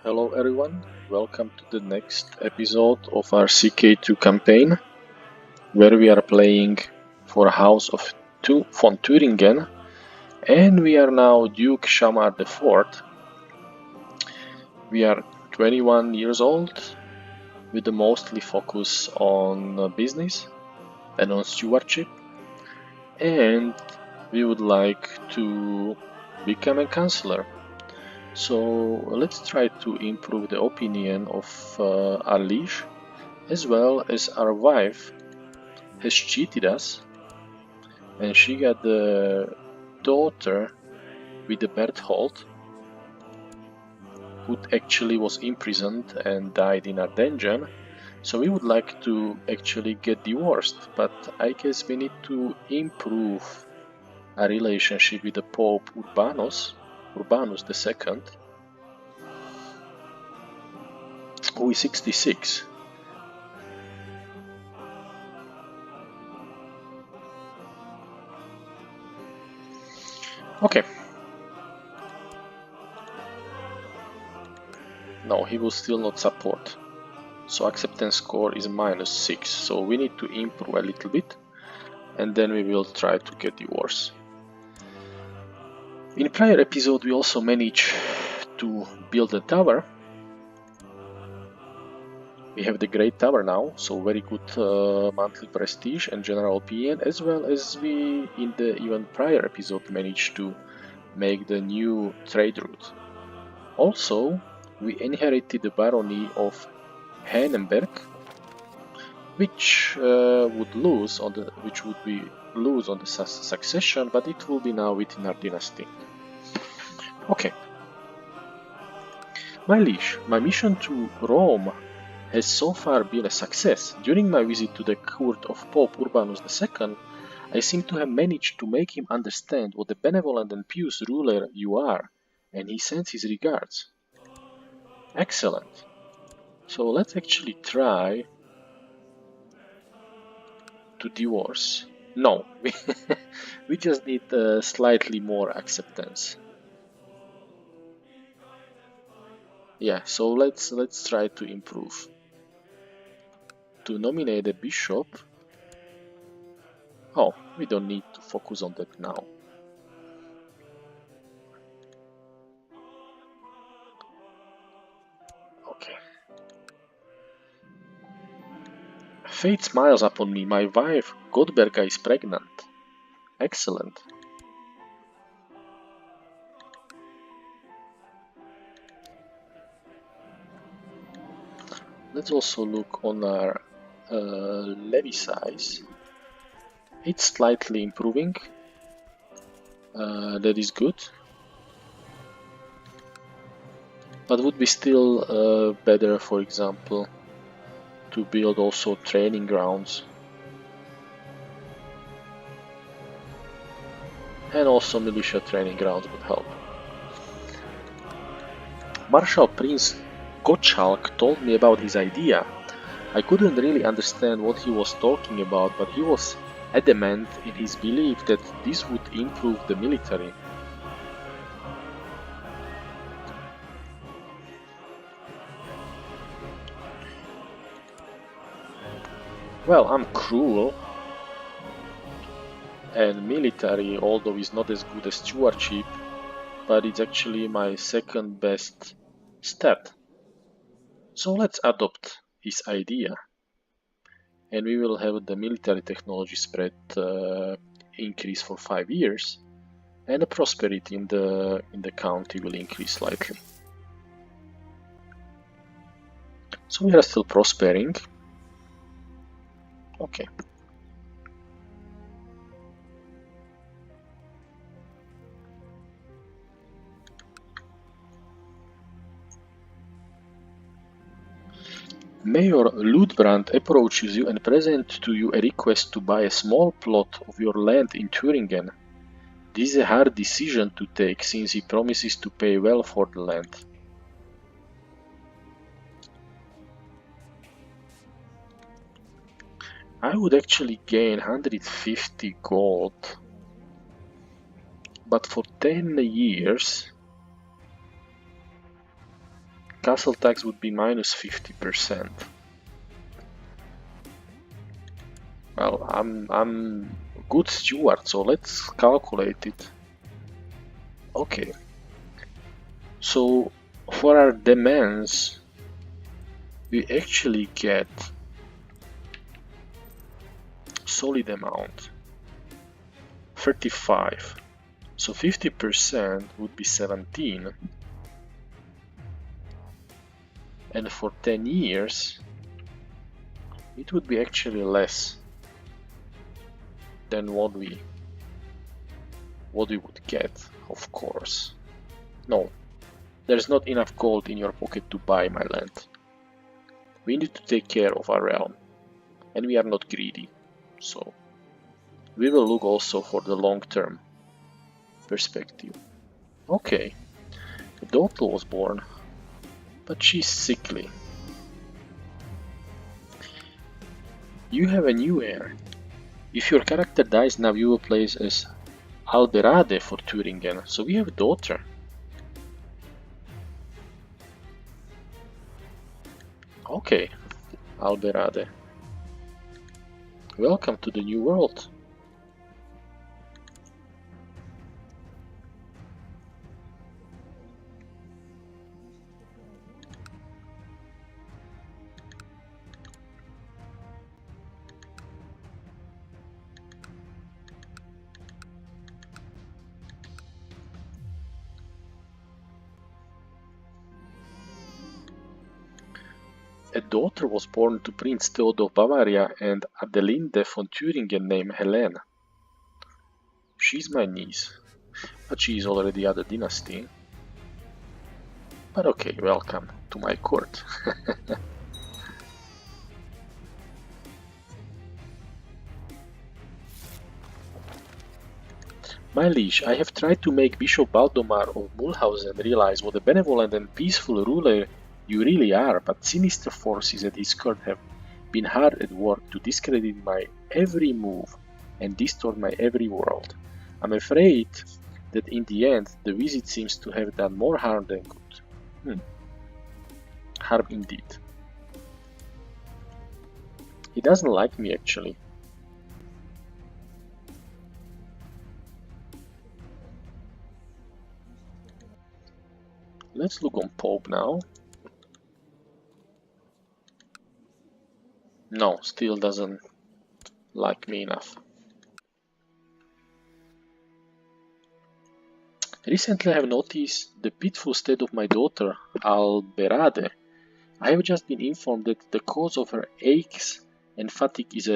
Hello everyone, welcome to the next episode of our CK2 campaign, where we are playing for House of von Thuringen, and we are now Duke Shamar IV. We are 21 years old, with a mostly focus on business and on stewardship, and we would like to become a counselor. So let's try to improve the opinion of our liege, as well as our wife has cheated us, and she got the daughter with the Berthold, who actually was imprisoned and died in our dungeon. So we would like to actually get divorced, but I guess we need to improve our relationship with the Pope Urbanus II, who is 66. Okay. No, he will still not support. So acceptance score is -6. So we need to improve a little bit, and then we will try to get divorce. In prior episode we also managed to build a tower. We have the Great Tower now, so very good monthly prestige and general opinion, as well as we in the even prior episode managed to make the new trade route. Also, we inherited the barony of Hannenberg, which would lose on the succession, but it will be now within our dynasty. Okay. My liege, my mission to Rome has so far been a success. During my visit to the court of Pope Urbanus II, I seem to have managed to make him understand what a benevolent and pious ruler you are, and he sends his regards. Excellent. So let's actually try to divorce. No, we just need slightly more acceptance. Yeah, so let's try to improve. To nominate a bishop. Oh, we don't need to focus on that now. Okay. Fate smiles upon me. My wife, Godberga, is pregnant. Excellent. Let's also look on our levy size. It's slightly improving. That is good. But would be still better, for example, to build also training grounds. And also militia training grounds would help. Marshal Prince Gottschalk told me about his idea. I couldn't really understand what he was talking about, but he was adamant in his belief that this would improve the military. Well, I'm cruel, and military, although is not as good as stewardship, but it's actually my second best stat. So let's adopt his idea, and we will have the military technology spread increase for 5 years, and the prosperity in the county will increase slightly. So we are still prospering. Okay. Mayor Ludbrand approaches you and presents to you a request to buy a small plot of your land in Thuringen. This is a hard decision to take, since he promises to pay well for the land. I would actually gain 150 gold, but for 10 years castle tax would be minus 50%. Well, I'm good steward, so let's calculate it. Okay. So for our demands, we actually get solid amount 35. So 50% would be 17. And for 10 years, it would be actually less than what we would get, of course. No, there's not enough gold in your pocket to buy my land. We need to take care of our realm, and we are not greedy, so we will look also for the long-term perspective. Okay, a daughter was born, but she's sickly. You have a new heir. If your character dies now, you will play as Alberade for Thuringen, so we have a daughter. Okay, Alberade. Welcome to the new world. A daughter was born to Prince Theodor of Bavaria and Adelinde von Thuringen named Helene. She's my niece, but she is already other dynasty. But okay, welcome to my court. My liege, I have tried to make Bishop Baldomar of Mulhausen realize what a benevolent and peaceful ruler you really are, but sinister forces at his court have been hard at work to discredit my every move and distort my every word. I'm afraid that in the end the visit seems to have done more harm than good. Harm indeed. He doesn't like me actually. Let's look on Pope now. No, still doesn't like me enough. Recently I have noticed the pitiful state of my daughter, Alberade. I have just been informed that the cause of her aches and fatigue is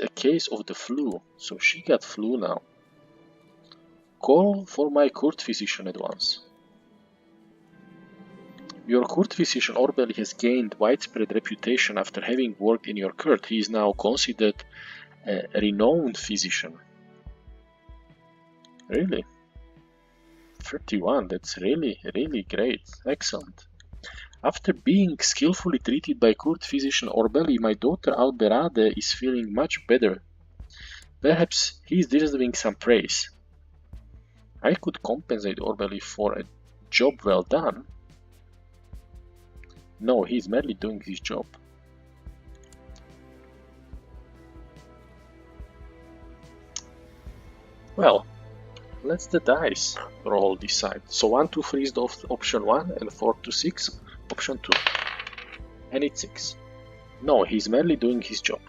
a case of the flu, so she got flu now. Call for my court physician at once. Your court physician Orbeli has gained widespread reputation after having worked in your court. He is now considered a renowned physician. Really? 31, that's really great. Excellent. After being skillfully treated by court physician Orbeli, my daughter Alberade is feeling much better. Perhaps he is deserving some praise. I could compensate Orbeli for a job well done. No, he is merely doing his job. Well, let's the dice roll decide. So 1, 2, 3 is the option 1 and 4 to 6 option 2. And it's 6. No, he's merely doing his job.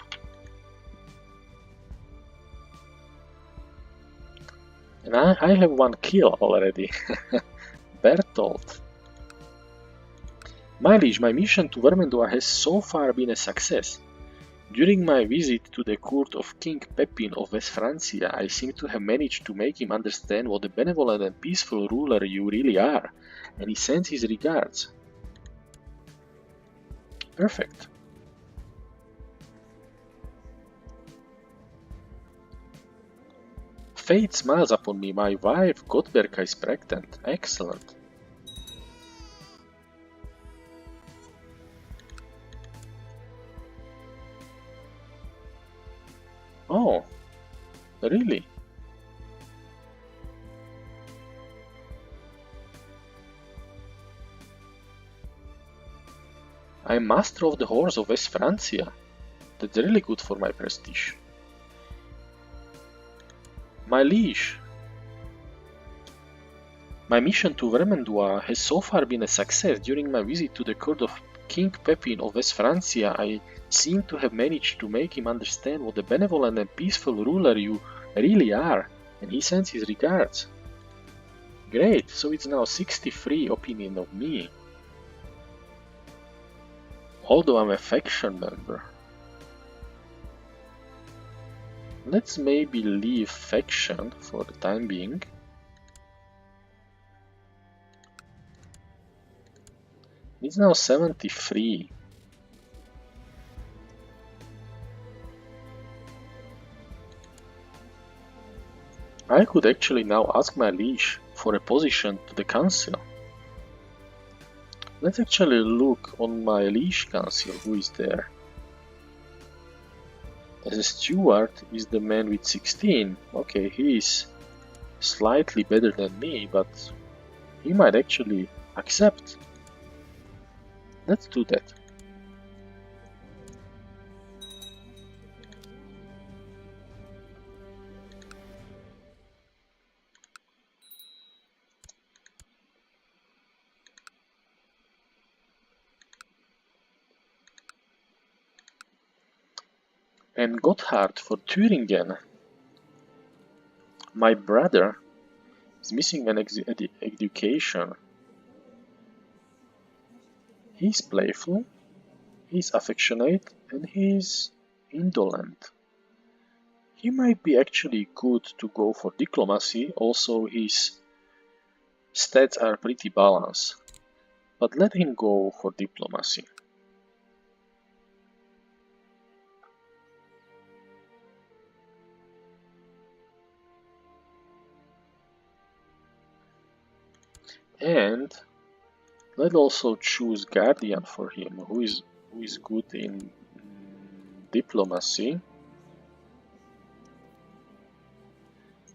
And I have one kill already. Bertolt. My liege, my mission to Vermandois has so far been a success. During my visit to the court of King Pepin of West Francia, I seem to have managed to make him understand what a benevolent and peaceful ruler you really are, and he sends his regards. Perfect. Fate smiles upon me, my wife Gottberga is pregnant. Excellent. Oh, really? I'm master of the horse of West Francia. That's really good for my prestige. My liege. My mission to Vermandois has so far been a success. During my visit to the court of King Pepin of West Francia, I seem to have managed to make him understand what a benevolent and peaceful ruler you really are, and he sends his regards. Great, so it's now 63 opinion of me. Although I'm a faction member. Let's maybe leave faction for the time being. It's now 73. I could actually now ask my liege for a position to the council. Let's actually look on my liege council who is there. As a steward is the man with 16. Okay, he is slightly better than me, but he might actually accept. Let's do that. And Gotthard for Thuringen. My brother is missing an education. He's playful, he's affectionate, and he's indolent. He might be actually good to go for diplomacy, also his stats are pretty balanced. But let him go for diplomacy. And let's also choose Guardian for him, who is good in diplomacy.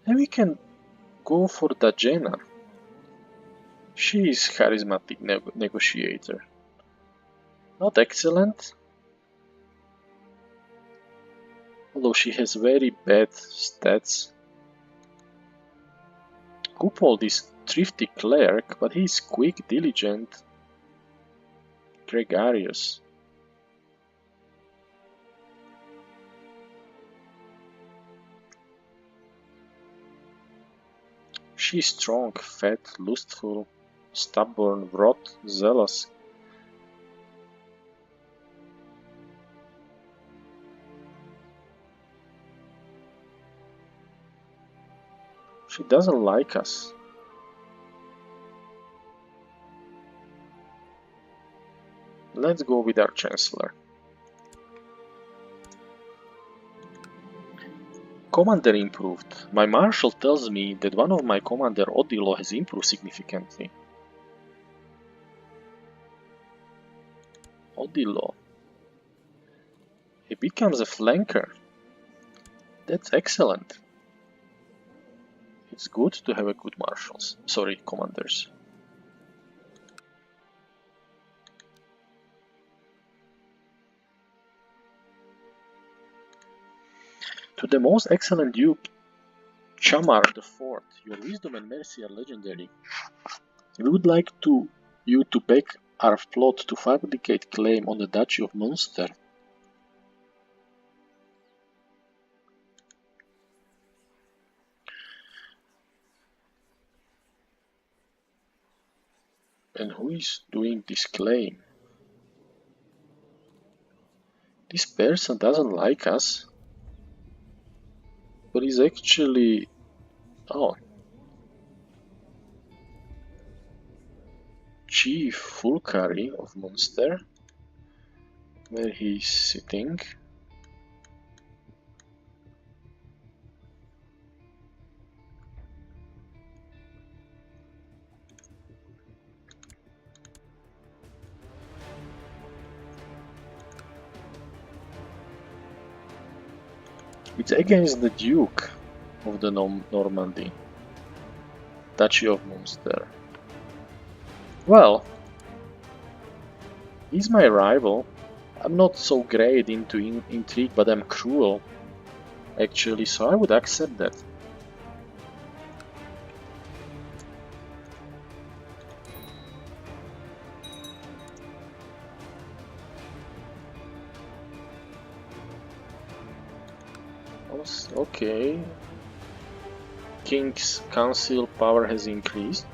And we can go for Dajena. She is charismatic negotiator. Not excellent, although she has very bad stats. Kupold is thrifty cleric, but he is quick, diligent, gregarious. She is strong, fat, lustful, stubborn, wrought, zealous. She doesn't like us. Let's go with our Chancellor. Commander improved. My Marshal tells me that one of my commander, Odilo, has improved significantly. Odilo. He becomes a flanker. That's excellent. It's good to have a good marshals. Sorry, commanders. To the most excellent Duke, Chamar IV, your wisdom and mercy are legendary. We would like you to back our plot to fabricate claim on the Duchy of Munster. And who is doing this claim? This person doesn't like us, but is actually... oh. Chief Fulcari of Munster, where he's sitting. It's against the Duke of the Normandy, Duchy of Munster. Well, He's my rival. I'm not so great into intrigue, but I'm cruel, actually, so I would accept that. Okay. King's council power has increased.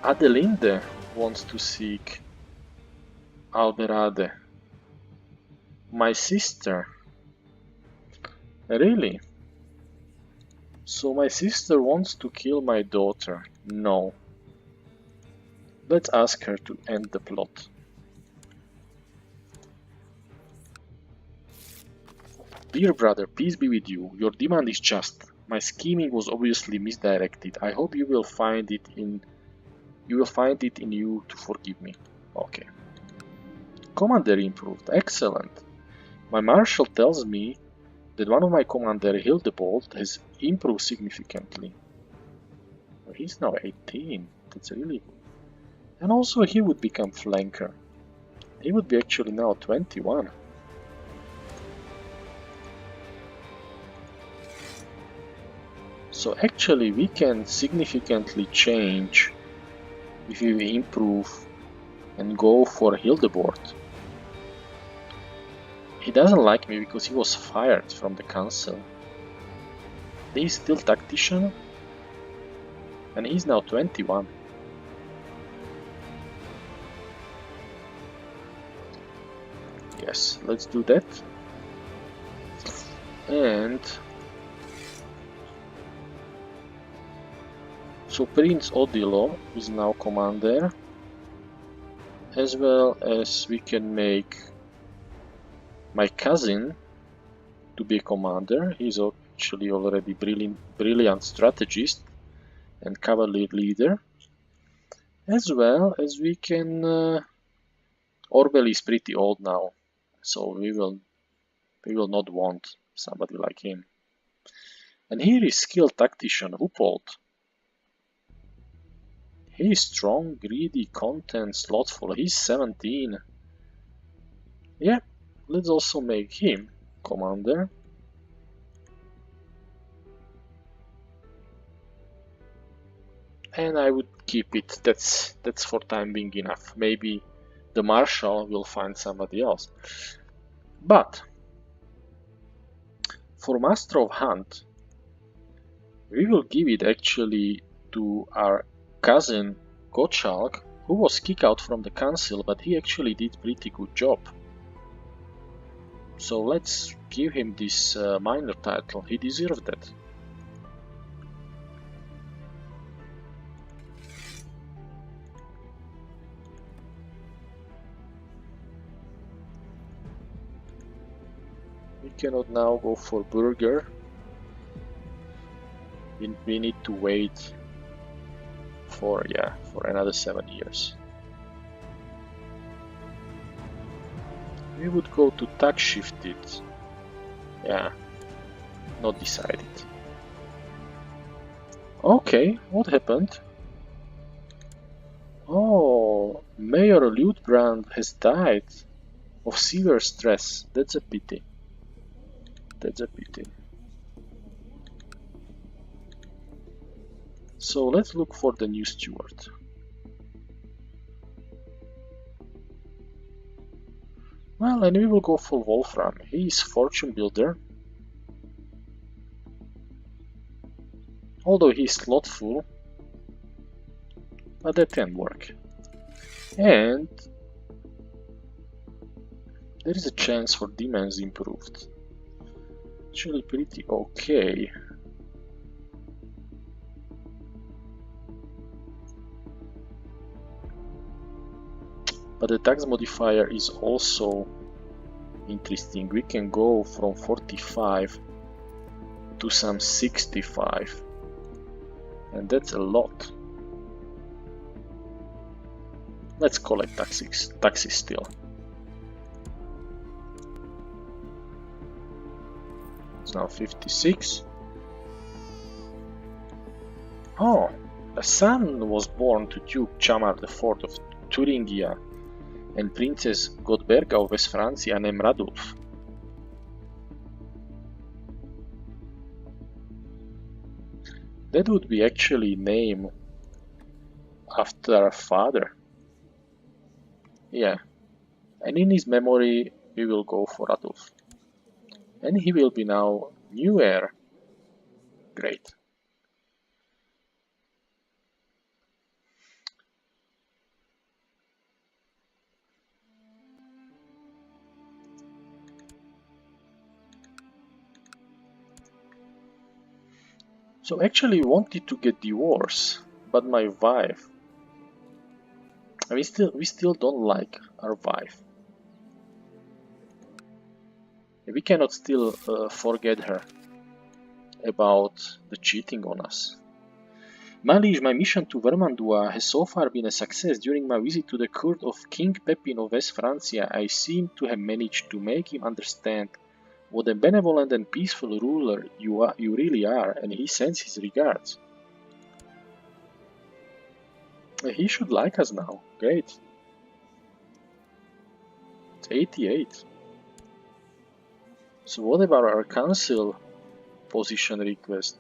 Adelinde wants to seek Alberade. My sister. Really? So my sister wants to kill my daughter. No. Let's ask her to end the plot. Dear brother, peace be with you. Your demand is just. My scheming was obviously misdirected. I hope you will find it in you to forgive me. Okay. Commander improved. Excellent. My marshal tells me that one of my commander, Hildebold, has improved significantly. He's now 18. That's really good. And also he would become flanker. He would be actually now 21. So actually we can significantly change if we improve and go for Hildebold. He doesn't like me because he was fired from the council. He's still tactician and he's now 21. Yes, let's do that. And so Prince Odilo is now commander, as well as we can make my cousin to be a commander. He's actually already brilliant strategist and cavalry leader, as well as we can Orbel is pretty old now, so we will not want somebody like him. And here is skilled tactician Upold. He is strong, greedy, content, slothful. He's 17. Yeah, let's also make him commander. And I would keep it. That's for time being enough. Maybe the marshal will find somebody else. But for Master of Hunt, we will give it actually to our cousin Gottschalk, who was kicked out from the council, but he actually did pretty good job. So let's give him this minor title. He deserved that. We cannot now go for burger. We need to wait for another 7 years. We would go to tax shifted. Yeah, not decided. Okay, what happened? Oh, Mayor Ludebrand has died of severe stress. That's a pity. That's a pity. So let's look for the new steward. Well, and we will go for Wolfram. He is fortune builder. Although he is slothful, but that can work. And there is a chance for demands improved. Actually pretty okay. But the tax modifier is also interesting. We can go from 45 to some 65. And that's a lot. Let's collect taxes still. It's now 56. Oh, a son was born to Duke Chamar IV of Thuringia and Princess Godberga of West Francia named Radulf. That would be actually name after a father. Yeah, and in his memory we will go for Radulf. And he will be now new heir. Great. So actually we wanted to get divorced, but my wife, we still don't like our wife. We cannot still forget her about the cheating on us. My liege, my mission to Vermandois has so far been a success. During my visit to the court of King Pepin of West Francia, I seem to have managed to make him understand what a benevolent and peaceful ruler you really are, and he sends his regards. He should like us now. Great. It's 88. So what about our council position request?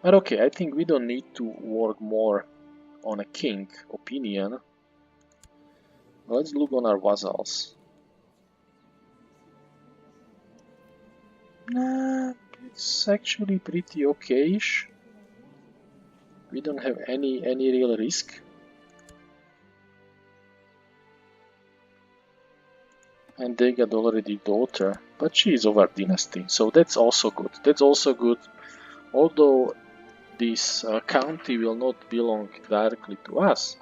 But okay, I think we don't need to work more on a king opinion. Let's look on our vassals. Nah, it's actually pretty okay-ish. We don't have any real risk. And they got already daughter, but she is of our dynasty, so that's also good. That's also good, although this county will not belong directly to us.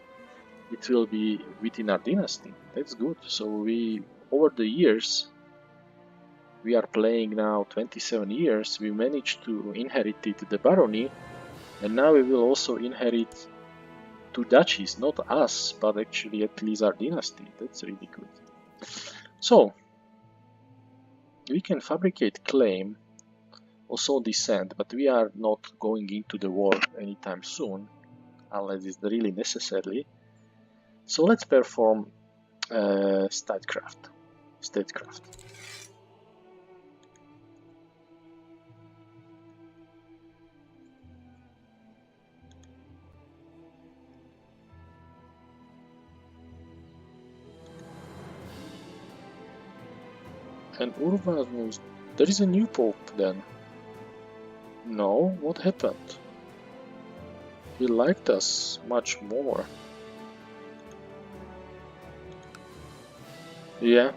It will be within our dynasty. That's good. So we, over the years, we are playing now 27 years, we managed to inherit the barony, and now we will also inherit 2 duchies, not us, but actually at least our dynasty. That's really good. So, we can fabricate claim, also descent, but we are not going into the war anytime soon, unless it's really necessary. So let's perform statecraft. And Urbanus, there is a new pope then. No, what happened? He liked us much more. Yeah.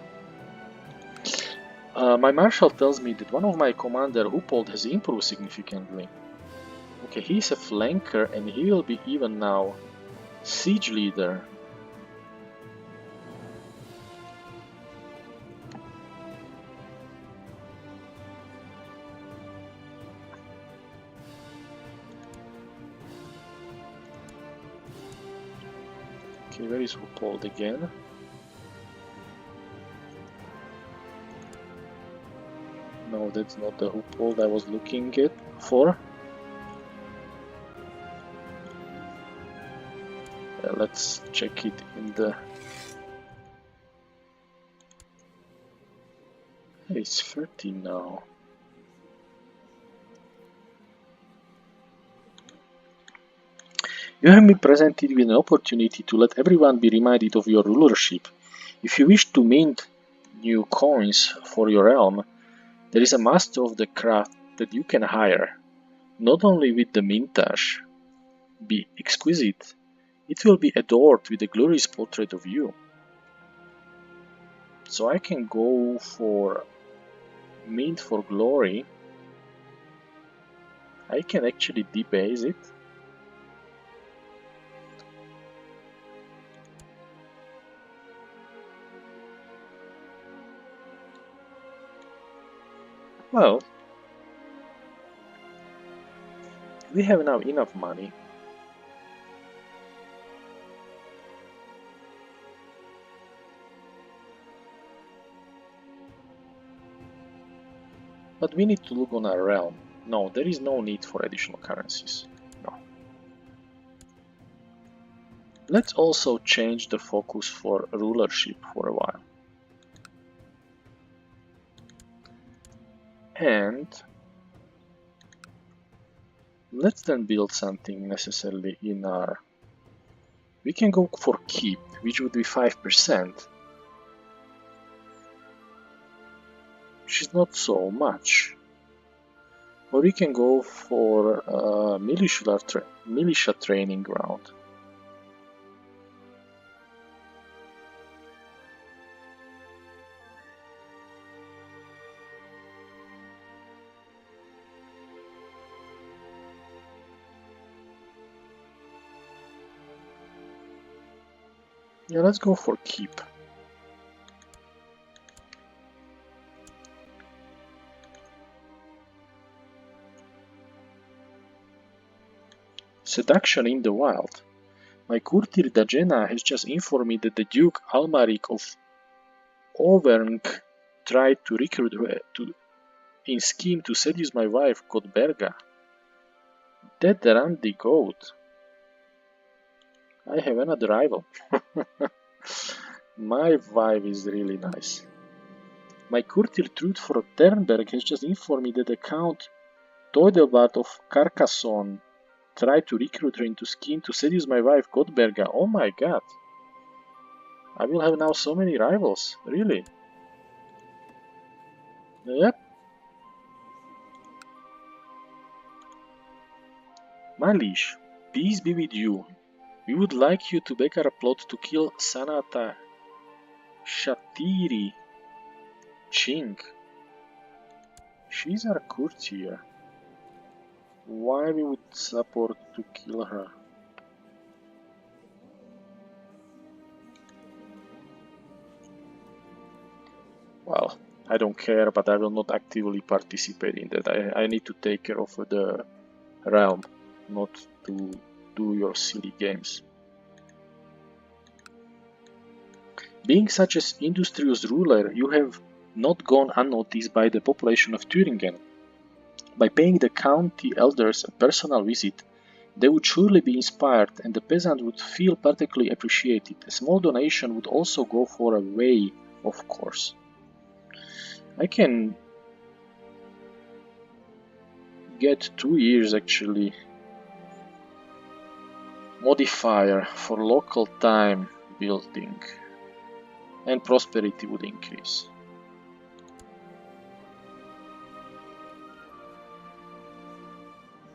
My marshal tells me that one of my commander, Upold, has improved significantly. Okay, he's a flanker and he will be even now siege leader. Okay, where is Upold again? No, that's not the Upold I was looking for. Let's check it in the... Hey, it's 30 now. You have been presented with an opportunity to let everyone be reminded of your rulership. If you wish to mint new coins for your realm, there is a master of the craft that you can hire. Not only will the mintage be exquisite, it will be adored with a glorious portrait of you. So I can go for mint for glory. I can actually debase it. Well, we have now enough money. But we need to look on our realm. No, there is no need for additional currencies. No. Let's also change the focus for rulership for a while. And let's then build something necessarily in our... We can go for keep, which would be 5%. Which is not so much. Or we can go for a militia training ground. Yeah, let's go for keep. Seduction in the wild. My courtier Dajena has just informed me that the Duke Almaric of Auvergne tried to recruit her in scheme to seduce my wife Godberga. That randy goat. I have another rival. My wife is really nice. My courtier Truth for Ternberg has just informed me that the Count Teudelbart of Carcassonne tried to recruit her into scheme to seduce my wife Godberga. Oh my god. I will have now so many rivals. Really? Yep. My liege, peace be with you. We would like you to back our plot to kill Sanata Shatiri Ching. She's our courtier. Why we would support to kill her? Well, I don't care, but I will not actively participate in that. I need to take care of the realm, not to do your silly games. Being such an industrious ruler, you have not gone unnoticed by the population of Thuringen. By paying the county elders a personal visit, they would surely be inspired and the peasant would feel particularly appreciated. A small donation would also go for a way, of course. I can get 2 years actually modifier for local time building and prosperity would increase.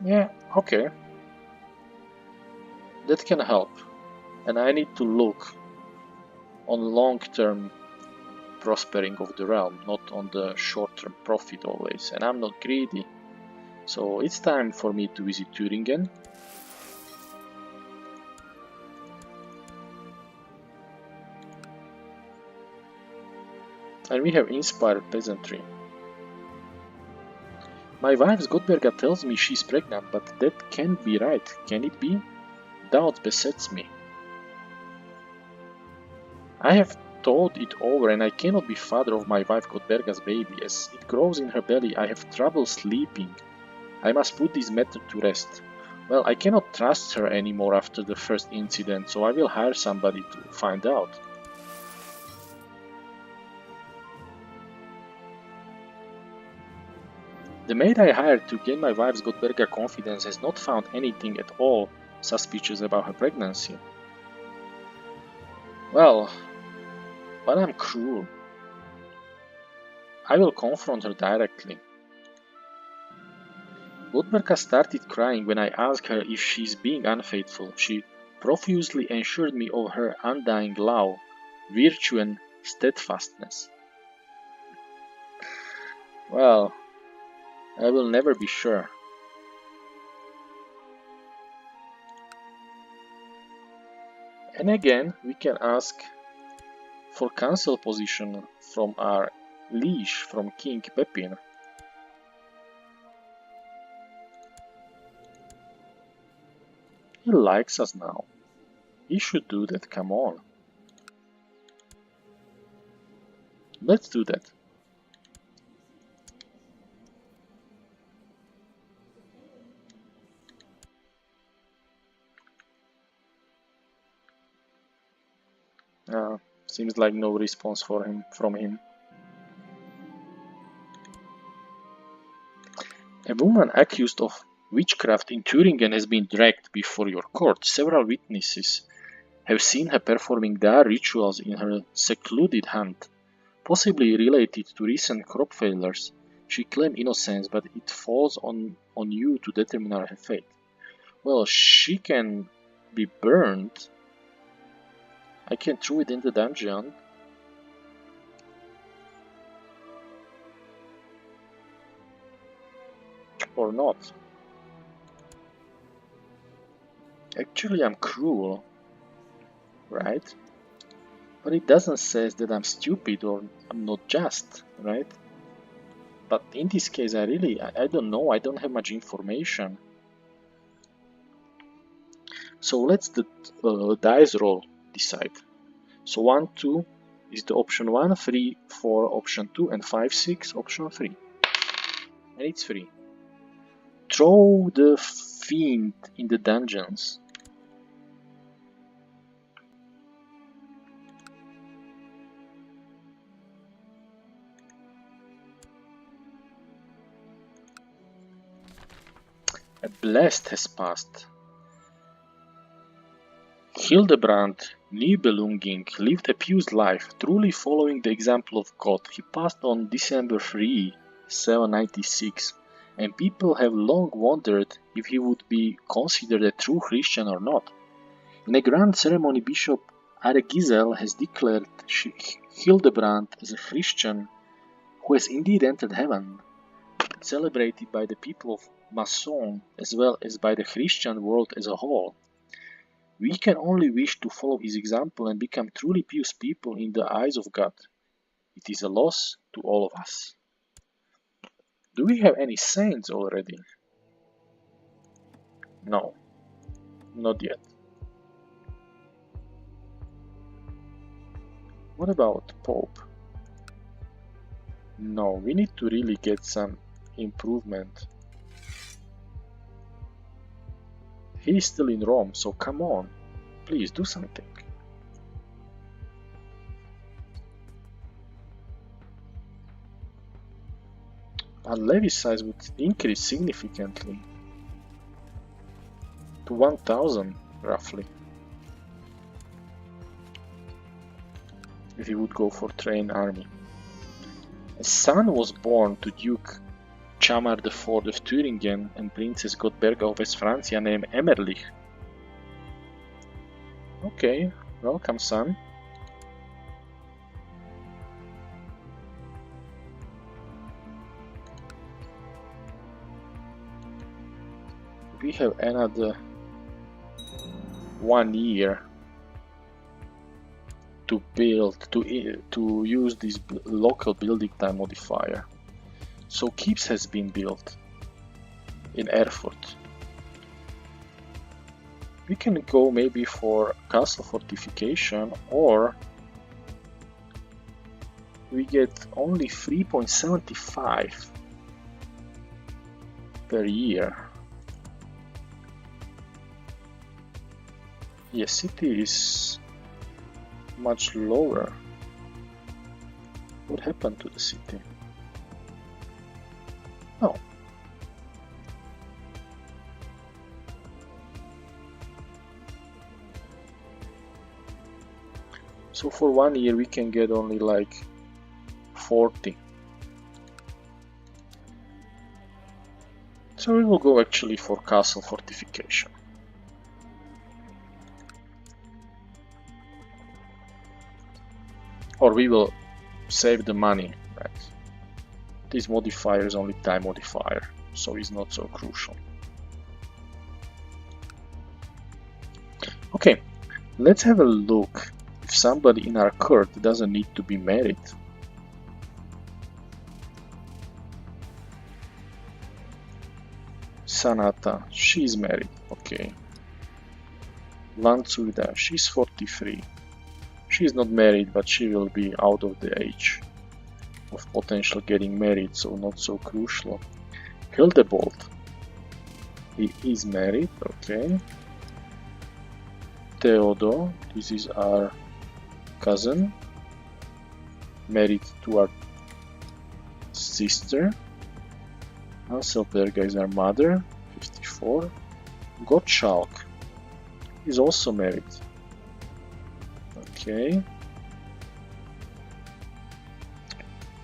Yeah, okay. That can help. And I need to look on long-term prospering of the realm, not on the short-term profit always. And I'm not greedy. So it's time for me to visit Thuringen. And we have inspired peasantry. My wife's Godberga tells me she's pregnant, but that can't be right, can it be? Doubt besets me. I have thought it over and I cannot be father of my wife Godberga's baby. As it grows in her belly, I have trouble sleeping. I must put this matter to rest. Well, I cannot trust her anymore after the first incident, so I will hire somebody to find out. The maid I hired to gain my wife's Godberga confidence has not found anything at all suspicious about her pregnancy. Well, but I'm cruel. I will confront her directly. Godberga started crying when I asked her if she's being unfaithful. She profusely assured me of her undying love, virtue and steadfastness. Well, I will never be sure. And again, we can ask for council position from our liege, from King Pepin. He likes us now. He should do that, come on. Let's do that. Seems like no response from him. A woman accused of witchcraft in Thuringen has been dragged before your court. Several witnesses have seen her performing dire rituals in her secluded hut, possibly related to recent crop failures. She claimed innocence, but it falls on you to determine her fate. Well, she can be burned. I can throw it in the dungeon. Or not. Actually, I'm cruel, right? But it doesn't say that I'm stupid or I'm not just, right? But in this case, I don't know. I don't have much information. So let's the dice roll decide. So 1, 2 is the option 1, 3, 4 option 2, and 5, 6 option 3. And it's free. Throw the fiend in the dungeons. A blast has passed. Hildebrand Nibelunging lived a pious life, truly following the example of God. He passed on December 3, 796, and people have long wondered if he would be considered a true Christian or not. In a grand ceremony, Bishop Aregizel has declared Hildebrand as a Christian who has indeed entered heaven, celebrated by the people of Masson as well as by the Christian world as a whole. We can only wish to follow his example and become truly pious people in the eyes of God. It is a loss to all of us. Do we have any saints already? No, not yet. What about Pope? No, we need to really get some improvement. He's still in Rome, so come on, please do something. Our levy size would increase significantly to 1000 roughly if we would go for trained army. A son was born to Duke Chamar IV of Thuringen and Princess Gottberga of West Francia named Emmerlich. Okay, welcome son. We have another 1 year to build, to use this local building time modifier. So Keeps has been built in Erfurt. We can go maybe for castle fortification, or we get only 3.75 per year. Yes, city is much lower. What happened to the city? Oh. So for 1 year we can get only like 40. So we will go actually for castle fortification. Or we will save the money, right? This modifier is only time modifier, so it's not so crucial. Okay, let's have a look if somebody in our court doesn't need to be married. Sanata, she's married, okay. Lantsuda, she's 43. She's not married, but she will be out of the age of potential getting married, so not so crucial. Hildebold, he is married, okay. Theodore, this is our cousin, married to our sister. Anselberga is our mother, 54. Gottschalk is also married. Okay.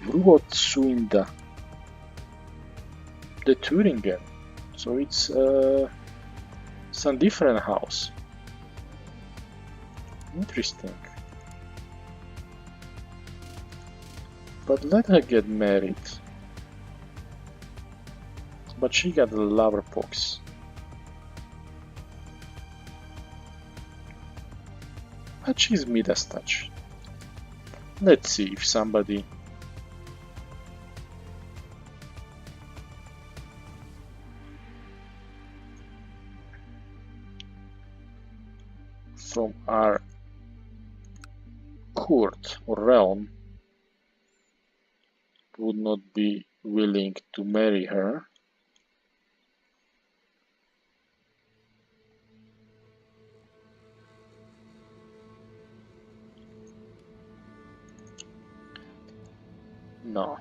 Vruvotsuinda, the Thuringen. So it's some different house. Interesting. But let her get married. But she got the lover pox. But she's Midas touch. Let's see if somebody from our court or realm would not be willing to marry her. No.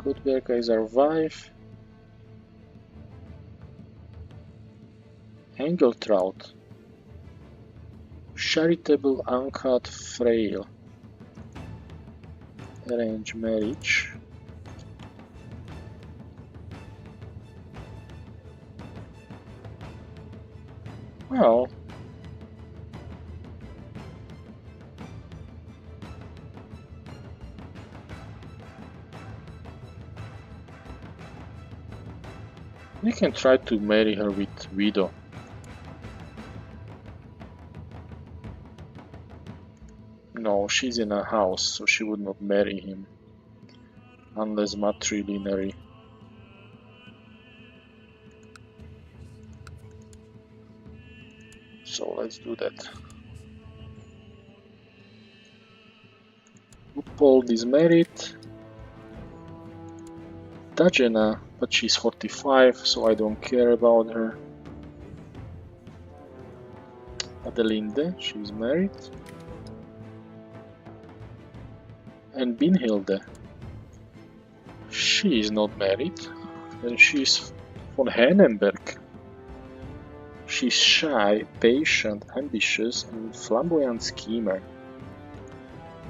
Gutberga is our wife. Engeltraut. Charitable uncut frail. Arranged marriage. Well, we can try to marry her with widow. No, she's in a house, so she would not marry him. Unless matrilineary. So let's do that. Upold is married. Dajena, but she's 45, so I don't care about her. Adelinde, she's married. And Binhilde, she is not married, and she's von Hennenberg. She's shy, patient, ambitious, and flamboyant schemer.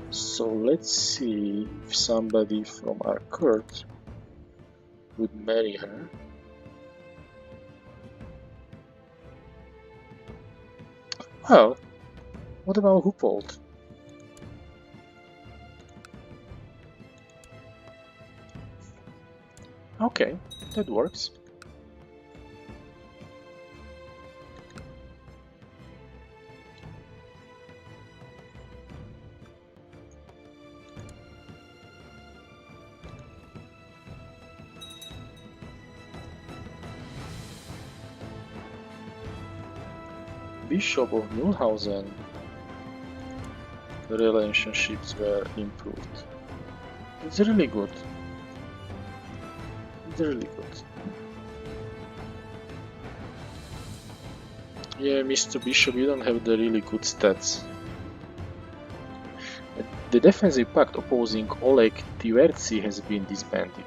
So let's see if somebody from our court would marry her. Well, what about Hupold? Okay, that works. Bishop of Mühlhausen. The relationships were improved. It's really good. It's really good. Yeah, Mr. Bishop, you don't have the really good stats. The defensive pact opposing Oleg Tvertsi has been disbanded.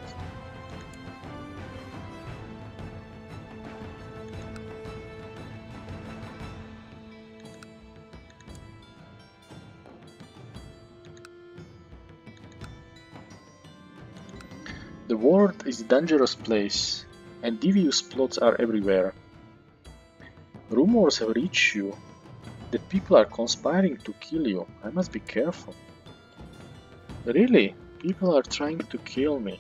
The world is a dangerous place, and devious plots are everywhere. Rumors have reached you that people are conspiring to kill you. I must be careful. Really? People are trying to kill me.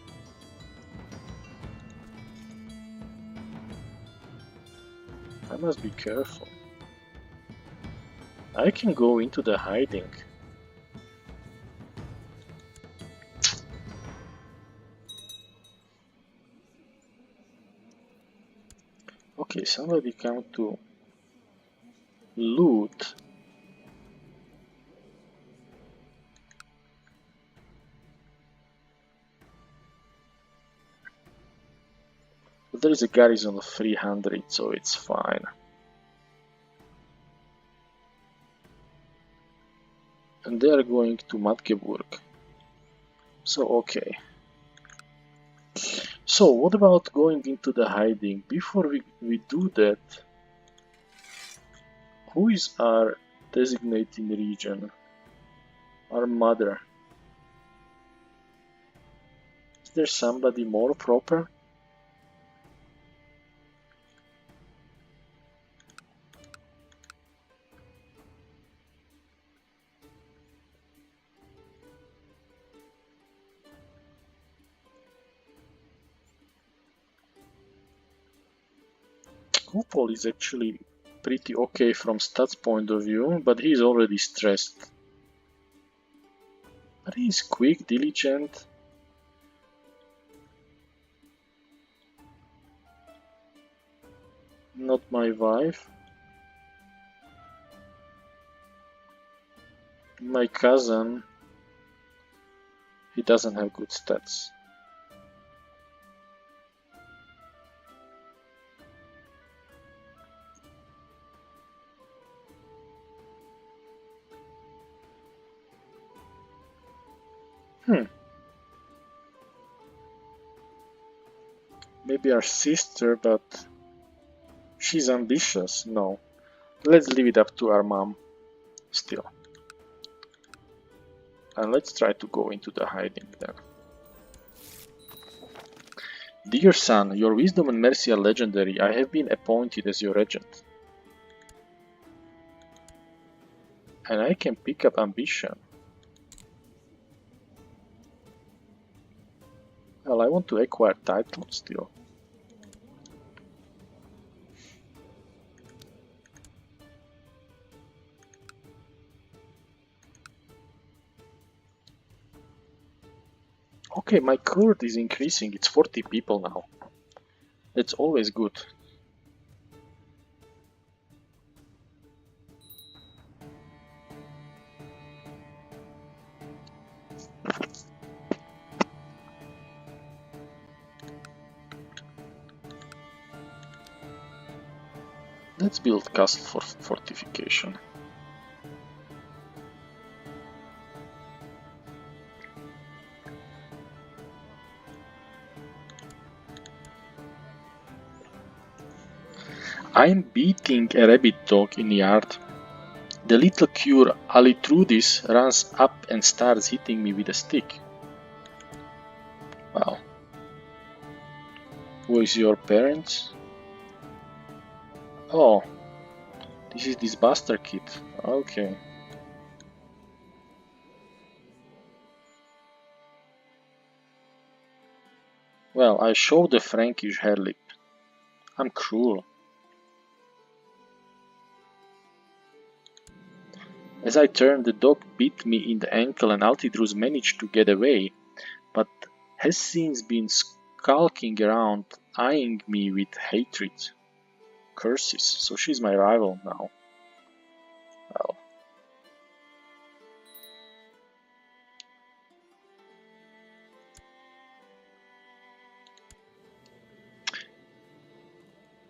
I must be careful. I can go into the hiding. Okay, somebody come to loot. But there is a garrison of 300, so it's fine. and they are going to Magdeburg. So okay. So what about going into the hiding? Before we do that, who is our designating region? Our mother. Is there somebody more proper? Kupol is actually pretty okay from stats point of view, but he's already stressed. But he's quick, diligent. Not my wife. My cousin. He doesn't have good stats. Maybe our sister, but she's ambitious. No. Let's leave it up to our mom. Still. And let's try to go into the hiding then. Dear son, your wisdom and mercy are legendary. I have been appointed as your regent. And I can pick up ambition. Well, I want to acquire title still. Okay, my court is increasing. It's 40 people now. That's always good. Let's build castle for fortification. I'm beating a rabbit dog in the yard. The little cure Alitrudis runs up and starts hitting me with a stick. Wow. Who is your parents? Oh, this is this bastard kid. Okay. Well, I show the Frankish hair lip. I'm cruel. As I turned, the dog bit me in the ankle and Altidrus managed to get away, but has since been skulking around, eyeing me with hatred. Curses, so she's my rival now. Well.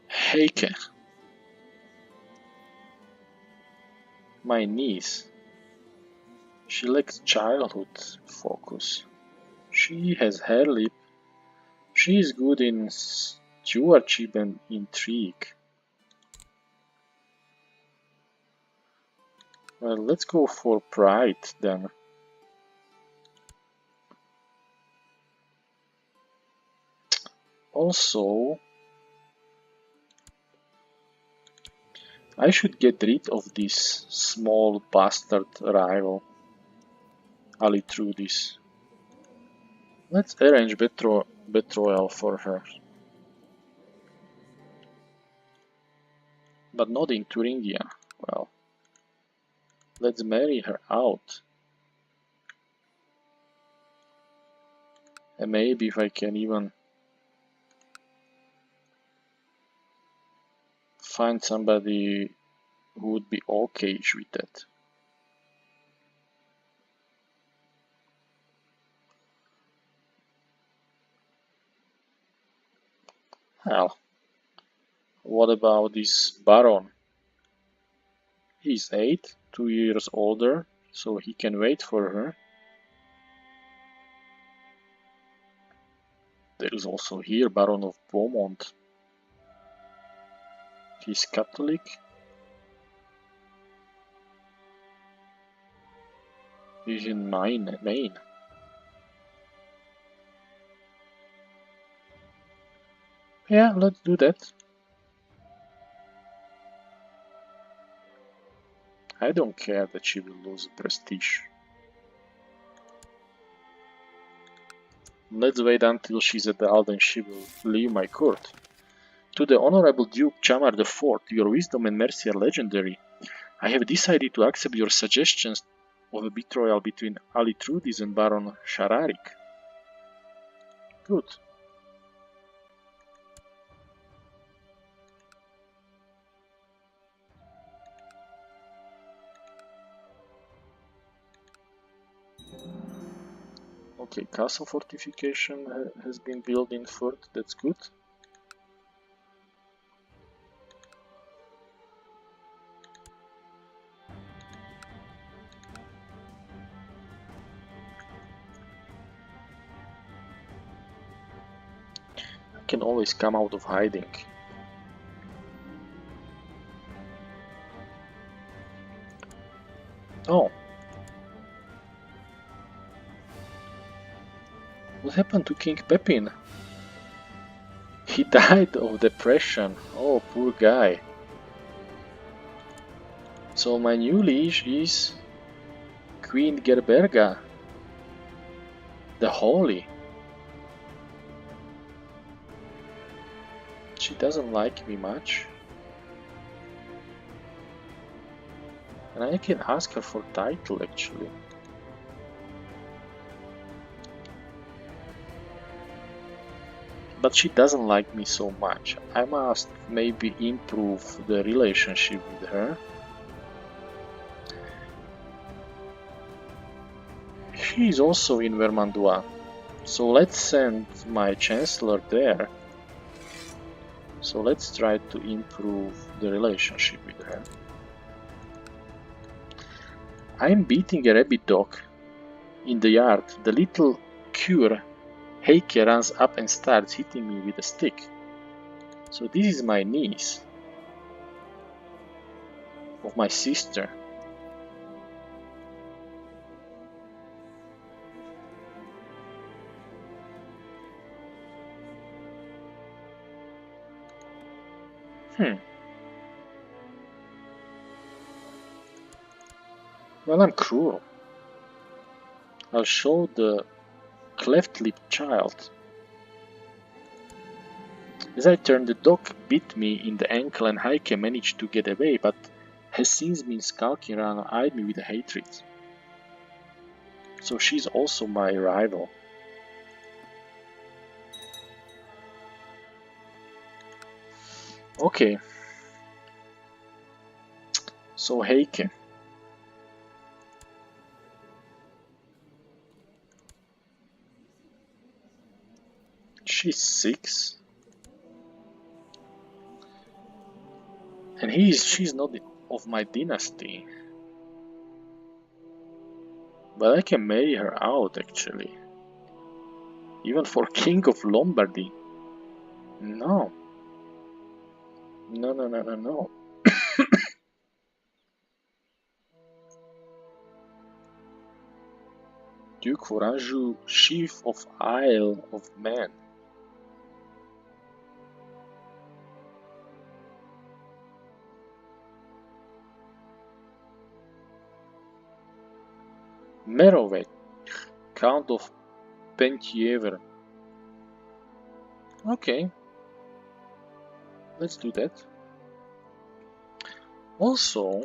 Heike. My niece. She lacks childhood focus. She has hair lip. She is good in stewardship and intrigue. Well, let's go for pride then. Also, I should get rid of this small bastard rival, Alitrudis. Let's arrange betrothal for her. But not in Thuringia. Well, let's marry her out. And maybe if I can even find somebody who would be okay with that. Well, what about this Baron? He's 8, 2 years older. so he can wait for her. There is also here Baron of Beaumont. He's Catholic. He's in Maine. Yeah, let's do that. I don't care that she will lose prestige. Let's wait until she's adult and she will leave my court. To the Honorable Duke Chamar IV, your wisdom and mercy are legendary. I have decided to accept your suggestions of a betrothal between Ali Trudis and Baron Shararik. Good. Okay, castle fortification has been built in Fort, that's good. I can always come out of hiding. Oh. What happened to King Pepin? He died of depression. Oh, poor guy. So my new liege is Queen Gerberga, the Holy. She doesn't like me much. And I can ask her for title actually. But she doesn't like me so much. I must maybe improve the relationship with her. She is also in Vermandois, so let's send my chancellor there. So let's try to improve the relationship with her. I'm beating a rabbit dog in the yard. The little cur Heike runs up and starts hitting me with a stick. So this is my niece of my sister. Well, I'm cruel. I'll show the cleft-lipped child. As I turned, the dog bit me in the ankle and Heike managed to get away, but has since been skulking around and eyed me with hatred. So she's also my rival. Okay. So Heike. She's 6. And she's not of my dynasty. But I can marry her out actually. Even for King of Lombardy. No. No. Duke for Anjou, Chief of Isle of Man. Merovec, Count of Penthièvre. Okay, let's do that. Also,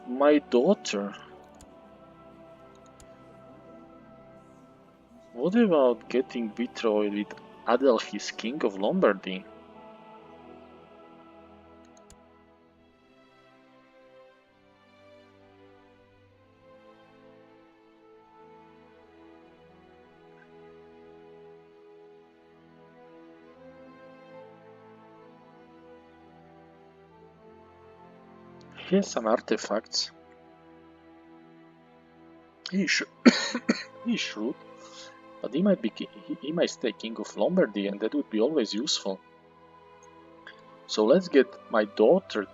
my daughter. What about getting betrothed with Adelchis, King of Lombardy? He has some artifacts. He is he's shrewd, but he might be he might stay king of Lombardy, and that would be always useful. So let's get my daughter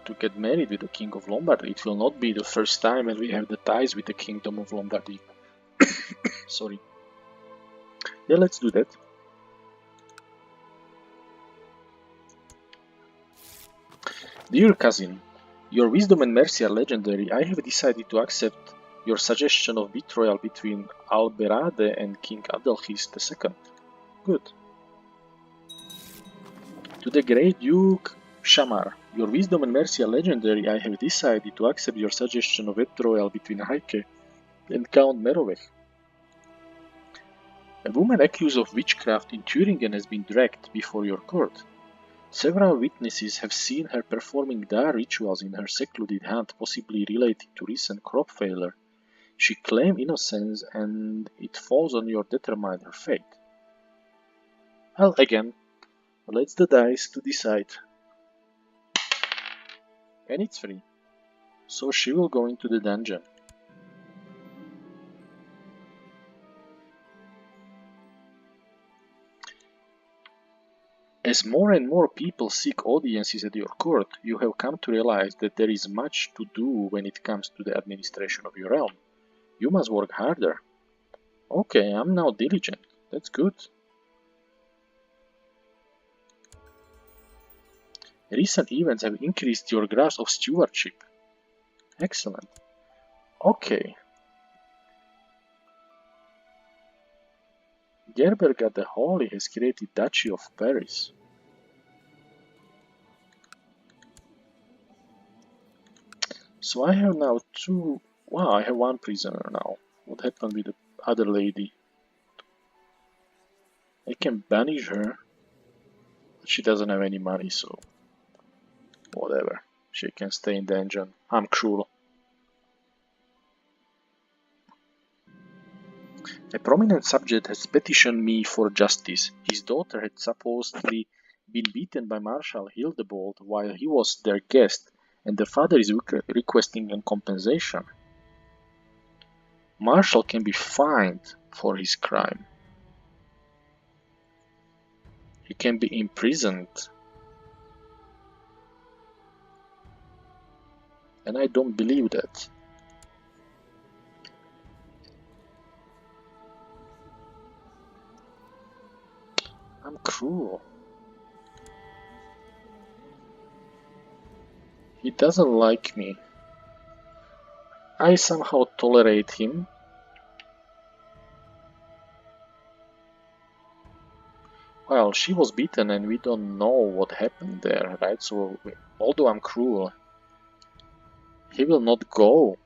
to get married with the king of Lombardy. It will not be the first time when we have the ties with the kingdom of Lombardy. Sorry. Yeah, let's do that. Dear cousin, your wisdom and mercy are legendary. I have decided to accept your suggestion of betrothal between Alberade and King Adelchis II. Good. To the great Duke Shamar, your wisdom and mercy are legendary. I have decided to accept your suggestion of betrothal between Heike and Count Merovech. A woman accused of witchcraft in Thuringen has been dragged before your court. Several witnesses have seen her performing dire rituals in her secluded hut, possibly related to recent crop failure. She claims innocence, and it falls on you to determine her fate. Well, again, let's the dice to decide. And it's free. So she will go into the dungeon. As more and more people seek audiences at your court, you have come to realize that there is much to do when it comes to the administration of your realm. You must work harder. Okay, I'm now diligent. That's good. Recent events have increased your grasp of stewardship. Excellent. Okay. Gerberga the Holy has created Duchy of Paris. So I have now two... Wow, I have one prisoner now. What happened with the other lady? I can banish her. But she doesn't have any money, so... whatever. She can stay in dungeon. I'm cruel. A prominent subject has petitioned me for justice. His daughter had supposedly been beaten by Marshal Hildebold while he was their guest, and the father is requesting a compensation. Marshal can be fined for his crime. He can be imprisoned. And I don't believe that. I'm cruel. He doesn't like me. I somehow tolerate him. Well, she was beaten and we don't know what happened there, right? So, although I'm cruel, he will not go.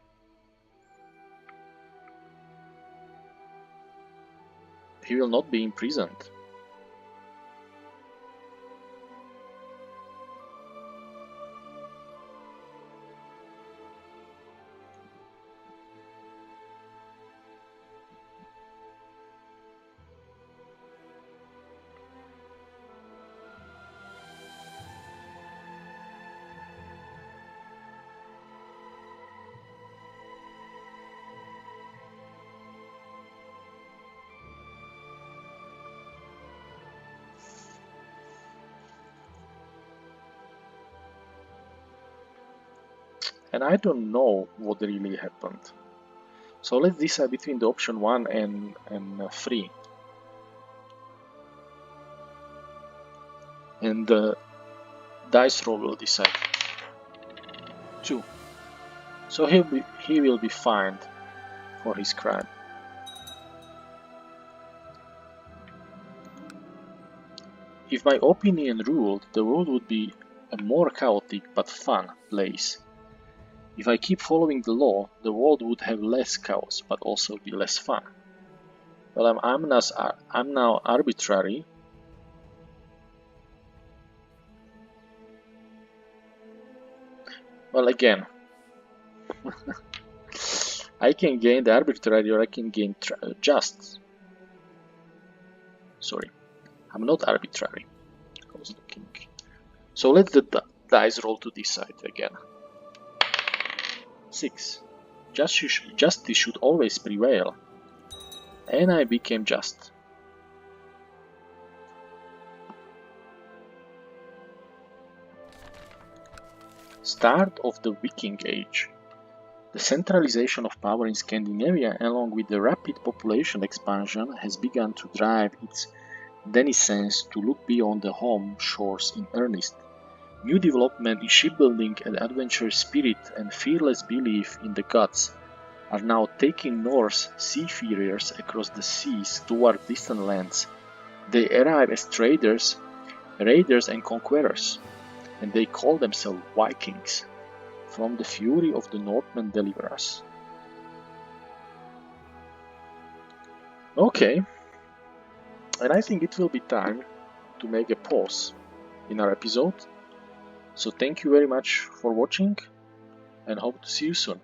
He will not be imprisoned. And I don't know what really happened. So let's decide between the option 1 and 3. And the dice roll will decide. 2. So he will be fined for his crime. If my opinion ruled, the world would be a more chaotic but fun place. If I keep following the law, the world would have less chaos but also be less fun. Well, I'm now arbitrary. Well, again, I can gain the arbitrary or I can gain just. Sorry, I'm not arbitrary. I was looking. So let's the dice roll to decide again. 6. Justice should always prevail. And I became just. Start of the Viking Age. The centralization of power in Scandinavia, along with the rapid population expansion, has begun to drive its denizens to look beyond the home shores in earnest. New development in shipbuilding and adventure spirit and fearless belief in the gods are now taking Norse seafarers across the seas toward distant lands. They arrive as traders, raiders and conquerors, and they call themselves Vikings, from the fury of the Northmen deliverers. Okay, and I think it will be time to make a pause in our episode. So thank you very much for watching and hope to see you soon.